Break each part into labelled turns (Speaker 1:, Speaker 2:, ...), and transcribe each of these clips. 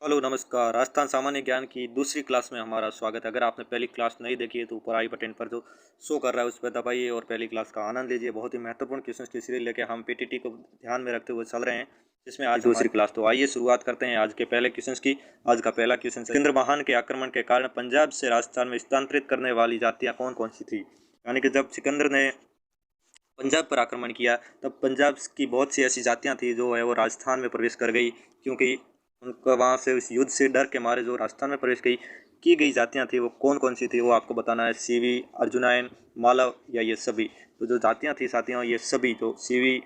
Speaker 1: Hello नमस्कार। राजस्थान सामान्य ज्ञान की दूसरी क्लास में हमारा स्वागत है। अगर आपने पहली क्लास नहीं देखी है तो ऊपर आई बटन पर जो शो कर रहा है उस पर दबाइए और पहली क्लास का आनंद लीजिए। बहुत ही महत्वपूर्ण क्वेश्चन की सीरीज लेके हम पीटीटी को ध्यान में रखते हुए चल रहे हैं, जिसमें आज दूसरी क्लास। तो आइए शुरुआत करते हैं आज के पहले क्वेश्चन की। आज का पहला क्वेश्चन, सिकंदर महान के आक्रमण के कारण पंजाब से राजस्थान में स्थानांतरित करने वाली जातियाँ कौन कौन सी थी। यानी कि जब सिकंदर ने पंजाब पर आक्रमण किया तब पंजाब की बहुत सी ऐसी जातियां थी जो है वो राजस्थान में प्रवेश कर गई, क्योंकि उनका वहां से उस युद्ध से डर के मारे जो राजस्थान में प्रवेश की गई जातियां थी वो कौन कौन सी थी वो आपको बताना है। सीवी, अर्जुनायन, मालव या ये सभी। तो जो जातियां थी साथियों, ये सभी जो सीवी,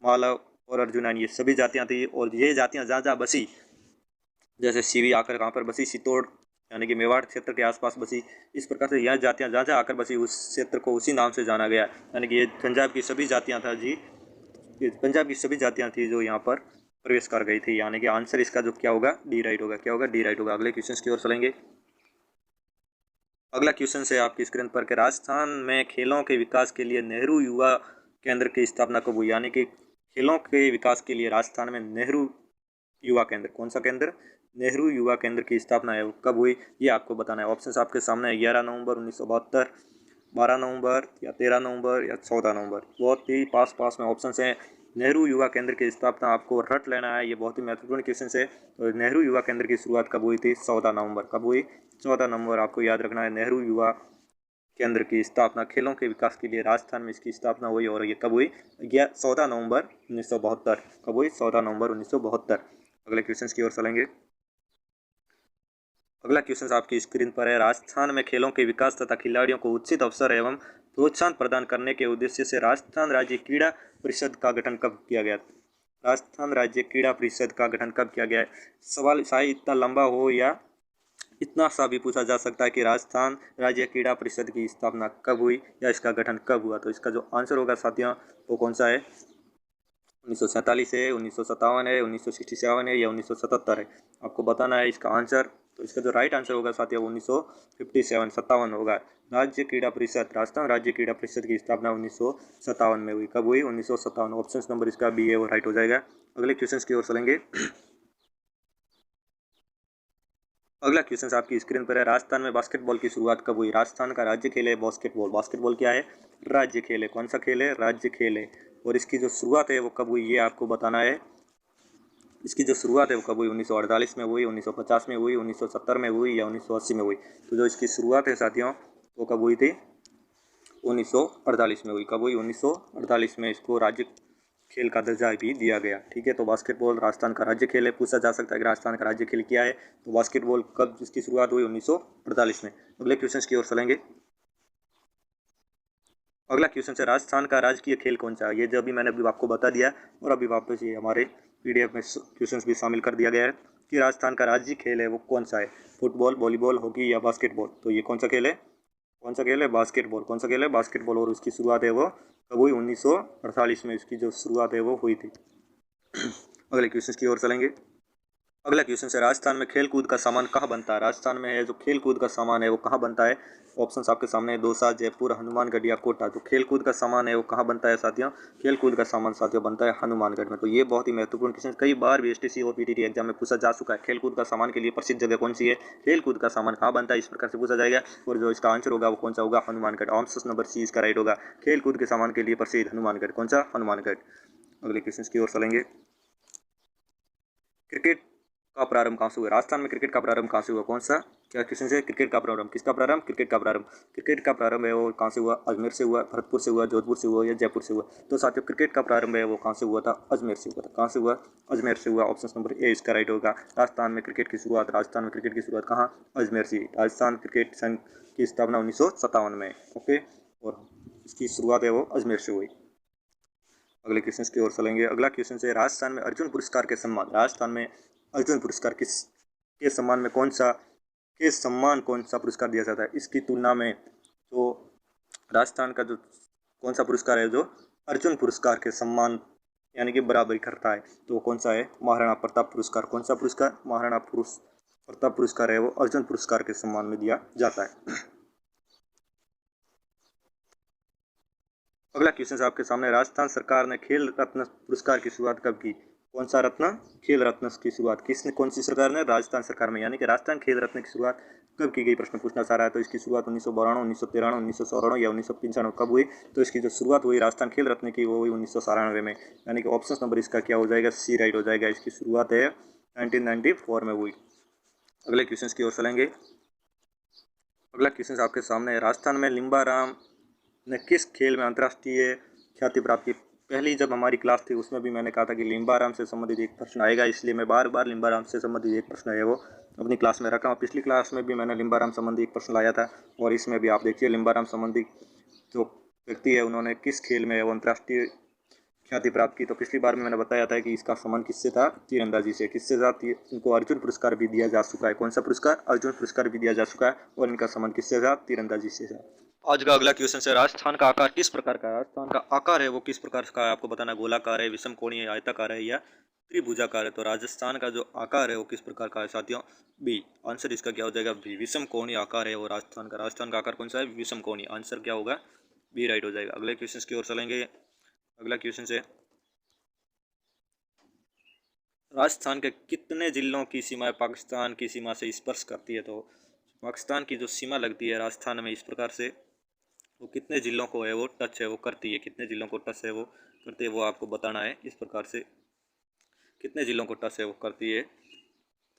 Speaker 1: मालव और अर्जुनायन, ये सभी जातियां थी। और ये जातियां जहाँ जहाँ बसी, जैसे सीवी आकर कहाँ पर बसी, चित्तौड़ यानी कि मेवाड़ क्षेत्र के आसपास बसी। इस प्रकार से यह जातियां जहाँ जहाँ आकर बसी उस क्षेत्र को उसी नाम से जाना गया। यानी कि ये पंजाब की सभी जातियां था जी, ये पंजाब की सभी जातियां थी जो यहाँ पर प्रवेश कर गई थी। यानी कि आंसर इसका जो क्या होगा, डी राइट होगा। क्या होगा, डी राइट होगा। अगले क्वेश्चन की ओर चलेंगे। अगला क्वेश्चन है आपकी स्क्रीन पर कि राजस्थान में खेलों के विकास के लिए नेहरू युवा केंद्र की स्थापना कब हुई। यानी कि खेलों के विकास के लिए राजस्थान में नेहरू युवा केंद्र, कौन सा केंद्र, नेहरू युवा केंद्र की स्थापना है वो कब हुई, ये आपको बताना है। ऑप्शन आपके सामने है, 11 नवंबर 1972, 12 नवंबर या 13 नवंबर या 14 नवंबर। बहुत ही पास पास में ऑप्शन हैं। नेहरू युवा केंद्र की स्थापना आपको रट लेना है, ये बहुत ही महत्वपूर्ण क्वेश्चन है। तो नेहरू युवा केंद्र की शुरुआत कब हुई थी, 14 नवंबर। कब हुई, 14 नवंबर आपको याद रखना है। नेहरू युवा केंद्र की स्थापना खेलों के विकास के लिए राजस्थान में इसकी स्थापना हुई, और ये कब हुई, 14 नवंबर 1972। कब हुई, 14 नवंबर 1972। अगले क्वेश्चन की ओर चलेंगे। अगला क्वेश्चन आपकी स्क्रीन पर है, राजस्थान में खेलों के विकास तथा खिलाड़ियों को उचित अवसर एवं प्रोत्साहन प्रदान करने के उद्देश्य से राजस्थान राज्य क्रीड़ा परिषद का गठन कब किया गया। राजस्थान राज्य क्रीड़ा परिषद का गठन कब किया गया है। सवाल शायद इतना लंबा हो या इतना सा भी पूछा जा सकता है कि राजस्थान राज्य क्रीड़ा परिषद की स्थापना कब हुई या इसका गठन कब हुआ। तो इसका जो आंसर होगा साथियों वो कौन सा है, 1947 है, 1957 है, 1967 है या 1977 है। आपको बताना है इसका आंसर। तो इसका जो राइट आंसर होगा साथियों 1957 होगा। राज्य क्रीड़ा परिषद, राजस्थान राज्य क्रीड़ा परिषद की स्थापना 1957 में हुई। कब हुई, 1957। ऑप्शन नंबर इसका बी है वो राइट हो जाएगा। अगले क्वेश्चन की ओर चलेंगे। अगला क्वेश्चन आपकी स्क्रीन पर है, राजस्थान में बास्केटबॉल की शुरुआत कब हुई। राजस्थान का राज्य खेल है बास्केटबॉल। बास्केटबॉल क्या है, राज्य खेल है। कौन सा खेल है, राज्य खेल है। और इसकी जो शुरुआत है वो कब हुई ये आपको बताना है। इसकी जो शुरुआत है वो कब हुई, 1948 में हुई, 1950 में हुई, 1970 में हुई या 1980 में हुई। तो जो इसकी शुरुआत है साथियों वो कब हुई थी, 1948 में हुई। कब हुई, 1948 में इसको राज्य खेल का दर्जा भी दिया गया। ठीक है, तो बास्केटबॉल राजस्थान का राज्य खेल है। पूछा जा सकता है कि राजस्थान का राज्य खेल क्या है, तो बास्केटबॉल कब इसकी शुरुआत हुई, 1948 में। अगले क्वेश्चन की ओर चलेंगे। अगला क्वेश्चन है, राजस्थान का राजकीय खेल कौन सा है। ये जो अभी मैंने अभी आपको बता दिया और अभी वापस ये हमारे पीडीएफ में क्वेश्चन भी शामिल कर दिया गया है कि राजस्थान का राज्य खेल है वो कौन सा है, फुटबॉल, वॉलीबॉल, हॉकी या बास्केटबॉल। तो ये कौन सा खेल है, कौन सा खेल है, बास्केटबॉल। कौन सा खेल है, बास्केटबॉल। और उसकी शुरुआत है वो कब हुई, 1948 में इसकी जो शुरुआत है वो हुई थी। अगले क्वेश्चन की ओर चलेंगे। अगला क्वेश्चन है, राजस्थान में खेल कूद का सामान कहाँ बनता है। राजस्थान में है जो खेल कूद का सामान है वो कहाँ बनता है। ऑप्शंस आपके सामने है, दौसा, जयपुर, हनुमानगढ़ या कोटा। तो खेल कूद का सामान है वो कहाँ बनता है साथियों, खेल कूद का सामान साथियों बनता है हनुमानगढ़ में। तो ये बहुत ही महत्वपूर्ण क्वेश्चन, कई बार भी एसटीसी और पीटीटी एग्जाम में पूछा जा चुका है। खेल कूद का सामान के लिए प्रसिद्ध जगह कौन सी है, खेल कूद का सामान कहाँ बनता है, इस प्रकार से पूछा जाएगा। और जो इसका आंसर होगा वो कौन सा होगा, हनुमानगढ़। ऑप्शन नंबर सी इसका राइट होगा। खेल कूद के सामान के लिए प्रसिद्ध हनुमानगढ़। कौन सा, हनुमानगढ़। अगले क्वेश्चन की ओर चलेंगे। क्रिकेट का प्रारंभ कहाँ से हुआ। राजस्थान में क्रिकेट का प्रारंभ कहाँ से हुआ, कौन सा, क्या क्वेश्चन है, क्रिकेट का प्रारंभ, किसका प्रारंभ, क्रिकेट का प्रारंभ। क्रिकेट का प्रारंभ है वो कहाँ से हुआ, अजमेर से हुआ, भरतपुर से हुआ, जोधपुर से हुआ या जयपुर से हुआ। तो साथियों क्रिकेट का प्रारंभ है वो कहाँ से हुआ था, अजमेर से हुआ था। कहाँ से हुआ, अजमेर से हुआ। ऑप्शन नंबर ए इसका राइट होगा। राजस्थान में क्रिकेट की शुरुआत, राजस्थान में क्रिकेट की शुरुआत कहाँ, अजमेर से। राजस्थान क्रिकेट संघ की स्थापना 1957 में। ओके, और इसकी शुरुआत है वो अजमेर से हुई। अगले क्वेश्चन की ओर चलेंगे। अगला क्वेश्चन है, राजस्थान में अर्जुन पुरस्कार के सम्मान, राजस्थान में अर्जुन पुरस्कार किस के सम्मान में कौन सा, के सम्मान कौन सा पुरस्कार दिया जाता है। इसकी तुलना में जो राजस्थान का जो कौन सा पुरस्कार है जो अर्जुन पुरस्कार के सम्मान यानी कि बराबरी करता है, तो वो कौन सा है, महाराणा प्रताप पुरस्कार। कौन सा पुरस्कार, महाराणा प्रताप पुरस्कार है वो अर्जुन पुरस्कार के सम्मान में दिया जाता है। अगला क्वेश्चन आपके सामने, राजस्थान सरकार ने खेल रत्न पुरस्कार की शुरुआत कब की। कौन सा रत्न? खेल रत्न की शुरुआत किसने, कौन सी सरकार ने? राजस्थान सरकार में, यानी कि राजस्थान खेल रत्न की शुरुआत कब की गई, प्रश्न पूछना चाह रहा है। तो इसकी शुरुआत 1992, 1993, 1994 या 1995 कब हुई? तो इसकी जो शुरुआत हुई राजस्थान खेल रत्न की वो हुई 1994 में, यानी कि ऑप्शन नंबर इसका क्या हो जाएगा? सी राइट हो जाएगा। इसकी शुरुआत है 1994 में हुई। अगले क्वेश्चन की ओर चलेंगे। अगला क्वेश्चन आपके सामने है, राजस्थान में लिम्बाराम ने किस खेल में अंतर्राष्ट्रीय ख्याति प्राप्त की? पहली जब हमारी क्लास थी उसमें भी मैंने कहा था कि लिम्बाराम से संबंधित एक प्रश्न आएगा, इसलिए मैं बार बार लिम्बाराम से संबंधित एक प्रश्न है वो अपनी क्लास में रखा हूँ। पिछली क्लास में भी मैंने लिम्बाराम संबंधी एक प्रश्न लाया था और इसमें भी आप देखिए लिम्बाराम संबंधी जो व्यक्ति है उन्होंने किस खेल में वो अंतर्राष्ट्रीय ख्याति प्राप्त की। तो पिछली बार में मैंने बताया था कि इसका संबंध किससे था? तीरंदाजी से। किससे था? इनको अर्जुन पुरस्कार भी दिया जा चुका है। कौन सा पुरस्कार? अर्जुन पुरस्कार भी दिया जा चुका है और इनका संबंध किससे था? तीरंदाजी से था। आज का अगला क्वेश्चन है, राजस्थान का आकार किस प्रकार का है? राजस्थान का आकार है वो किस प्रकार का है आपको बताना। गोलाकार है, विषम कोणीय, आयताकार है या त्रिभुजाकार है? तो राजस्थान का जो आकार है वो किस प्रकार का है साथियों? बी। आंसर इसका क्या हो जाएगा? बी, विषम कोणीय आकार है वो राजस्थान का आकार कौन सा है? विषम कोणीय। आंसर क्या होगा? बी राइट हो जाएगा। अगले क्वेश्चन की ओर चलेंगे। अगला क्वेश्चन है, राजस्थान के कितने जिलों की सीमाएं पाकिस्तान की सीमा से स्पर्श करती है? तो पाकिस्तान की जो सीमा लगती है राजस्थान में इस प्रकार से, वो कितने जिलों को है वो टच है वो करती है, कितने जिलों को टच है वो करती है, वो आपको बताना है इस प्रकार से। कितने जिलों को टच है वो करती है?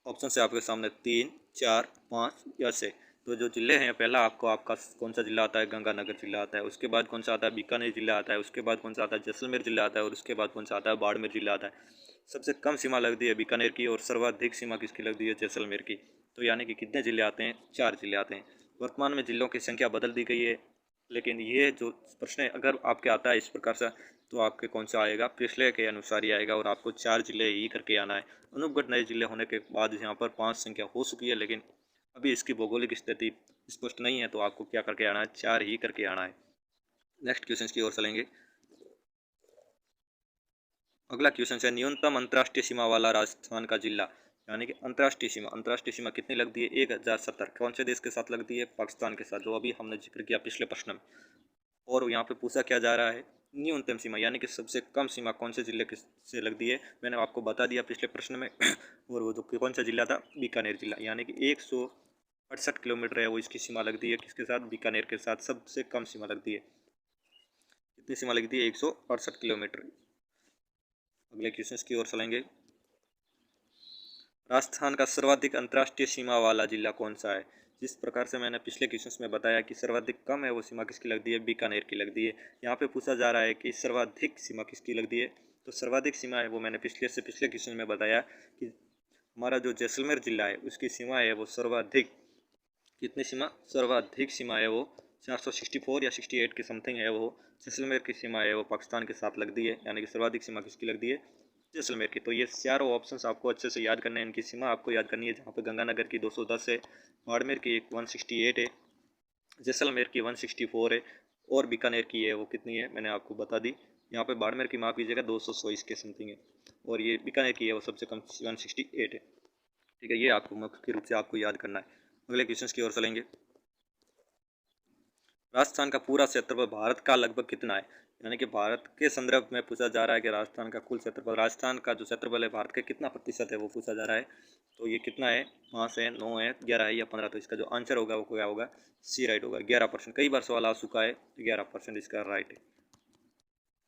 Speaker 1: ऑप्शन से आपके सामने 3, 4, 5 या 6। तो जो जिले हैं, पहला आपको आपका कौन सा जिला आता है? गंगानगर जिला आता है। उसके बाद कौन सा आता है? बीकानेर जिला आता है। उसके बाद कौन सा आता है? जैसलमेर जिला आता है। और उसके बाद कौन सा आता है? बाड़मेर जिला आता है। सबसे कम सीमा लगती है बीकानेर की और सर्वाधिक सीमा किसकी लगती है? जैसलमेर की। तो यानी कि कितने जिले आते हैं? 4 जिले आते हैं। वर्तमान में जिलों की संख्या बदल दी गई है, लेकिन ये जो प्रश्न अगर आपके आता है इस प्रकार से, तो आपके कौन सा आएगा? पिछले के अनुसार ही आएगा और आपको 4 जिले ही करके आना है। अनुपगढ़ नए जिले होने के बाद यहाँ पर 5 संख्या हो चुकी है, लेकिन अभी इसकी भौगोलिक स्थिति स्पष्ट नहीं है, तो आपको क्या करके आना है? 4 ही करके आना है। नेक्स्ट क्वेश्चन की ओर चलेंगे। अगला क्वेश्चन है, न्यूनतम अंतर्राष्ट्रीय सीमा वाला राजस्थान का जिला, यानी कि अंतर्राष्ट्रीय सीमा कितनी लगती है? 1070। कौन से देश के साथ लगती है? पाकिस्तान के साथ, जो अभी हमने जिक्र किया पिछले प्रश्न में। और यहाँ पे पूछा क्या जा रहा है? न्यूनतम सीमा, यानी कि सबसे कम सीमा कौन से जिले से लगती है? मैंने आपको बता दिया पिछले प्रश्न में और वो जो कौन सा जिला था? बीकानेर जिला। यानी कि 168 किलोमीटर है वो इसकी सीमा लगती है किसके साथ? बीकानेर के साथ सबसे कम सीमा लगती है। कितनी सीमा लगती है? 168 किलोमीटर। अगले क्वेश्चन की ओर चलेंगे। राजस्थान का सर्वाधिक अंतर्राष्ट्रीय सीमा वाला जिला कौन सा है? जिस प्रकार से मैंने पिछले क्वेश्चन में बताया कि सर्वाधिक कम है वो सीमा किसकी लगती है? बीकानेर की लगती है। यहाँ पे पूछा जा रहा है कि सर्वाधिक सीमा किसकी लगती है? तो सर्वाधिक सीमा है वो मैंने पिछले क्वेश्चन में बताया कि हमारा जो जैसलमेर जिला है उसकी सीमा है वो सर्वाधिक, कितनी सीमा? सर्वाधिक सीमा है वो 464 या 68 की समथिंग है वो जैसलमेर की सीमा है वो पाकिस्तान के साथ लगती है, यानी कि सर्वाधिक सीमा किसकी लगती है? जैसलमेर की। तो ये चारों ऑप्शंस आपको अच्छे से याद करने हैं, इनकी सीमा आपको याद करनी है। जहाँ पे गंगानगर की 210 है, बाड़मेर की 168 है, जैसलमेर की 164 है और बीकानेर की है वो कितनी है मैंने आपको बता दी। यहाँ पे बाड़मेर की माफ कीजिएगा 224 के समथिंग है और ये बीकानेर की है वो सबसे कम 168 है। ठीक है, ये आपको मुख्य रूप से आपको याद करना है। अगले क्वेश्चन की ओर चलेंगे। राजस्थान का पूरा क्षेत्रफल भारत का लगभग कितना है? यानी कि भारत के संदर्भ में पूछा जा रहा है कि राजस्थान का कुल क्षेत्रफल, राजस्थान का जो क्षेत्रफल है भारत के कितना प्रतिशत है वो पूछा जा रहा है। तो ये कितना है? 5 है, 9 है, 11 है या 15? तो इसका जो आंसर होगा वो क्या होगा? सी राइट होगा, 11%। कई बार सवाल आ चुका है, 11% इसका राइट है।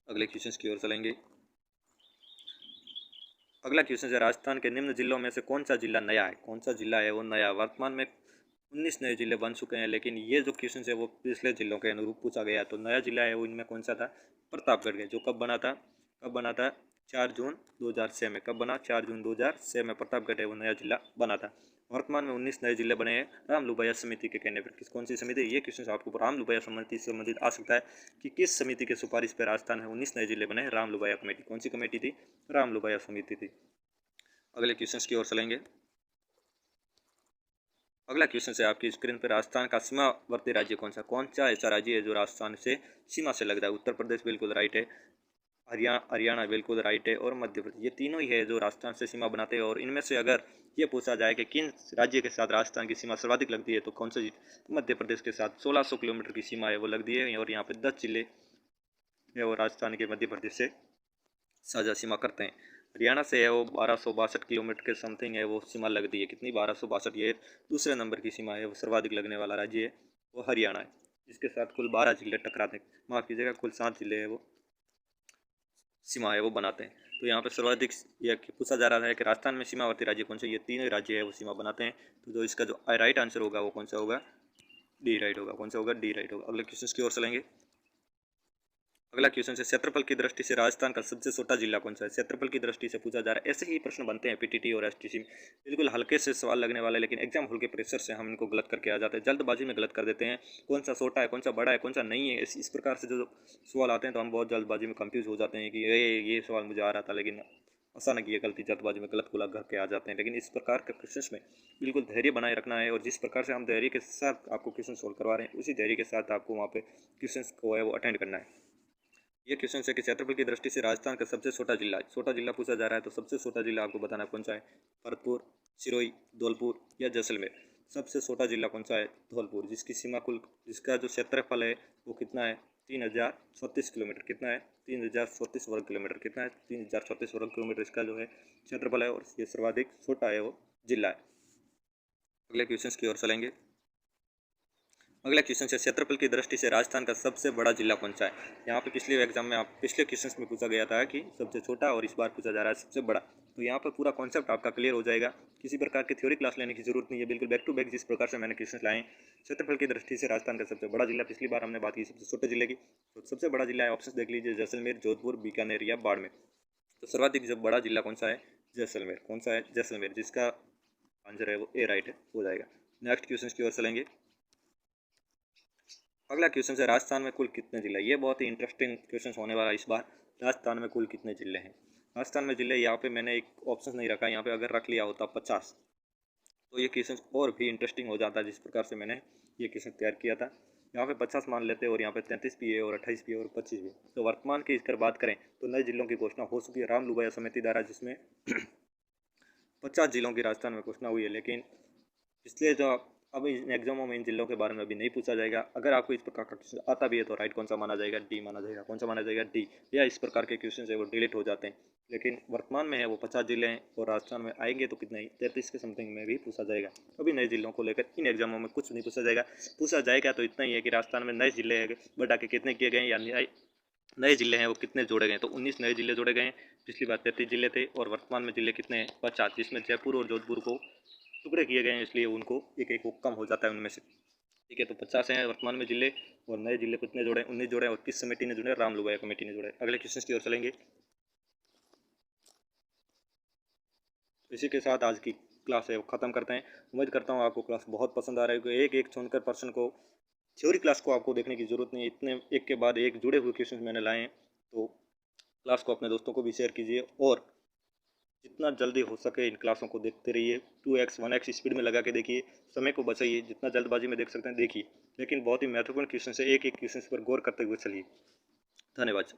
Speaker 1: अगले क्वेश्चन की ओर चलेंगे। अगला क्वेश्चन है, राजस्थान के निम्न जिलों में से कौन सा जिला नया है? कौन सा जिला है वो नया? वर्तमान में 19 नए जिले बन चुके हैं, लेकिन ये जो क्वेश्चन है वो पिछले जिलों के अनुरूप पूछा गया। तो नया जिला है वो इनमें कौन सा था? प्रतापगढ़ है, जो कब बना था? 4 जून 2006 में। कब बना? 4 जून 2006 में प्रतापगढ़ है वो नया जिला बना था। वर्तमान में 19 नए जिले बने हैं राम लुबैया समिति के कहने पर। कौन सी समिति? ये क्वेश्चन आपको राम लुबैया समिति से संबंधित आ सकता है कि किस समिति के सिफारिश पर राजस्थान में 19 नए जिले बने? राम लुबैया कमेटी। कौन सी कमेटी थी? राम लुबैया समिति थी। अगले क्वेश्चन की ओर चलेंगे। अगला क्वेश्चन है आपकी स्क्रीन पर, राजस्थान का सीमावर्ती राज्य कौन सा ऐसा राज्य है जो राजस्थान से सीमा से लग रहा है? उत्तर प्रदेश बिल्कुल राइट है, हरियाणा बिल्कुल राइट है और मध्य प्रदेश। ये तीनों ही है जो राजस्थान से सीमा बनाते हैं। और इनमें से अगर ये पूछा जाए कि किन राज्य के साथ राजस्थान की सीमा सर्वाधिक लगती है, तो कौन से? मध्य प्रदेश के साथ 1600 किलोमीटर की सीमा है वो लगती है और यहाँ पे 10 जिले है वो राजस्थान के मध्य प्रदेश से साझा सीमा करते हैं। हरियाणा से है वो 1262 किलोमीटर के समथिंग है वो सीमा लगती है। कितनी? 1262। ये दूसरे नंबर की सीमा है, वो सर्वाधिक लगने वाला राज्य है वो हरियाणा है। इसके साथ कुल 12 जिले टकराते हैं, माफ़ कीजिएगा कुल 7 जिले है वो सीमा है वो बनाते हैं। तो यहाँ पे सर्वाधिक यह पूछा जा रहा है कि राजस्थान में सीमावर्ती राज्य कौन से? ये तीन राज्य है वो सीमा बनाते हैं। तो जो इसका जो राइट आंसर होगा वो कौन सा होगा? डी राइट होगा। कौन सा होगा? डी राइट होगा। अगले क्वेश्चन की ओर चलेंगे। अगला क्वेश्चन है क्षेत्रफल की दृष्टि से राजस्थान का सबसे छोटा जिला कौन सा है? क्षेत्रफल की दृष्टि से पूछा जा रहा है। ऐसे ही प्रश्न बनते हैं पीटीटी और एसटीसी में। बिल्कुल हल्के से सवाल लगने वाले, लेकिन एग्जाम हॉल के प्रेशर से हम इनको गलत करके आ जाते हैं, जल्दबाजी में गलत कर देते हैं। कौन सा छोटा है, कौन सा बड़ा है, कौन सा नहीं है, इस प्रकार से जो सवाल आते हैं तो हम बहुत जल्दबाजी में कंफ्यूज हो जाते हैं कि ये सवाल मुझे आ रहा था, लेकिन अचानक ये गलती जल्दबाजी में गलत को लग करके आ जाते हैं। लेकिन इस प्रकार के क्वेश्चन में बिल्कुल धैर्य बनाए रखना है, और जिस प्रकार से हम धैर्य के साथ आपको क्वेश्चन सोल्व करवा रहे हैं उसी धैर्य के साथ आपको वहाँ पे क्वेश्चन को है वो अटेंड करना है। ये क्वेश्चन है कि क्षेत्रफल की दृष्टि से राजस्थान का सबसे छोटा जिला है। छोटा जिला पूछा जा रहा है, तो सबसे छोटा जिला आपको बताना है कौन सा है? भरतपुर, सिरोही, धौलपुर या जैसलमेर। सबसे छोटा जिला कौन सा है? धौलपुर, जिसकी सीमा कुल, जिसका जो क्षेत्रफल है वो कितना है? 3036 किलोमीटर। कितना है? 3036 वर्ग किलोमीटर। कितना है? 3036 वर्ग किलोमीटर इसका जो है क्षेत्रफल है, और ये सर्वाधिक छोटा है वो जिला है। अगले क्वेश्चन की ओर चलेंगे। अगला क्वेश्चन है क्षेत्रफल की दृष्टि से राजस्थान का सबसे बड़ा जिला कौन सा है? यहाँ पे पिछले एग्जाम में पिछले क्वेश्चन में पूछा गया था कि सबसे छोटा, और इस बार पूछा जा रहा है सबसे बड़ा। तो यहाँ पर पूरा कॉन्सेप्ट आपका क्लियर हो जाएगा, किसी प्रकार की थ्योरी क्लास लेने की जरूरत नहीं है, बिल्कुल बैक टू बैक जिस प्रकार से मैंने क्वेश्चन लाए। क्षेत्रफल की दृष्टि से राजस्थान का सबसे बड़ा जिला, पिछली बार हमने बात की सबसे छोटे जिले की, तो सबसे बड़ा जिला है, ऑप्शन देख लीजिए, जैसलमेर, जोधपुर, बीकानेर या बाड़मेर। तो सर्वाधिक जो बड़ा जिला कौन सा है? जैसलमेर। कौन सा है? जैसलमेर, जिसका आंसर है वो ए राइट है, हो जाएगा। नेक्स्ट क्वेश्चन की ओर चलेंगे। अगला क्वेश्चन है राजस्थान में कुल कितने जिले? ये बहुत ही इंटरेस्टिंग क्वेश्चन होने वाला है इस बार। राजस्थान में कुल कितने जिले हैं? राजस्थान में जिले, यहाँ पे मैंने एक ऑप्शन नहीं रखा, यहाँ पे अगर रख लिया होता 50, तो ये क्वेश्चन और भी इंटरेस्टिंग हो जाता है, जिस प्रकार से मैंने ये क्वेश्चन तैयार किया था। यहाँ पे 50 मान लेते हैं, और यहाँ पे 33 भी है, और 28 भी है, और 25 भी है। तो वर्तमान की अगर बात करें तो नए जिलों की घोषणा हो चुकी है राम लुबाया समिति द्वारा, जिसमें 50 जिलों की राजस्थान में घोषणा हुई है। लेकिन इसलिए जो अब इन एग्जामों में इन जिलों के बारे में अभी नहीं पूछा जाएगा। अगर आपको इस प्रकार का क्वेश्चन आता भी है तो राइट कौन सा माना जाएगा? डी माना जाएगा। कौन सा माना जाएगा? डी। या इस प्रकार के क्वेश्चन है वो डिलीट हो जाते हैं। लेकिन वर्तमान में है वो 50 जिले हैं, और राजस्थान में आएंगे तो कितने? 33 के समथिंग में भी पूछा जाएगा। अभी नए जिलों को लेकर इन एग्जामों में कुछ नहीं पूछा जाएगा। पूछा जाएगा तो इतना ही है कि राजस्थान में नए जिले बढ़ा के कितने किए गए, या नए जिले हैं वो कितने जोड़े गए। तो 19 नए जिले जोड़े गए हैं। पिछली बार 33 जिले थे, और वर्तमान में जिले कितने हैं? 50, जिसमें जयपुर और जोधपुर को टुकड़े किए गए हैं, इसलिए उनको एक एक कम हो जाता है उनमें से। ठीक है, तो 50 हैं वर्तमान में जिले, और नए जिले कितने जोड़े? 19 जोड़े, और किस कमेटी ने जोड़े? राम लुबाया कमेटी ने जोड़े। अगले क्वेश्चन की ओर चलेंगे। इसी के साथ आज की क्लास है वो ख़त्म करते हैं। उम्मीद करता हूँ आपको क्लास बहुत पसंद आ रहा है, क्योंकि एक एक चुनकर पर्सन को, थ्योरी क्लास को आपको देखने की ज़रूरत नहीं है, इतने एक के बाद एक जुड़े हुए क्वेश्चन मैंने लाए हैं। तो क्लास को अपने दोस्तों को भी शेयर कीजिए, और जितना जल्दी हो सके इन क्लासों को देखते रहिए। 2x 1x स्पीड में लगा के देखिए, समय को बचाइए, जितना जल्दबाजी में देख सकते हैं देखिए, लेकिन बहुत ही महत्वपूर्ण क्वेश्चन है, एक एक क्वेश्चन पर गौर करते हुए चलिए। धन्यवाद।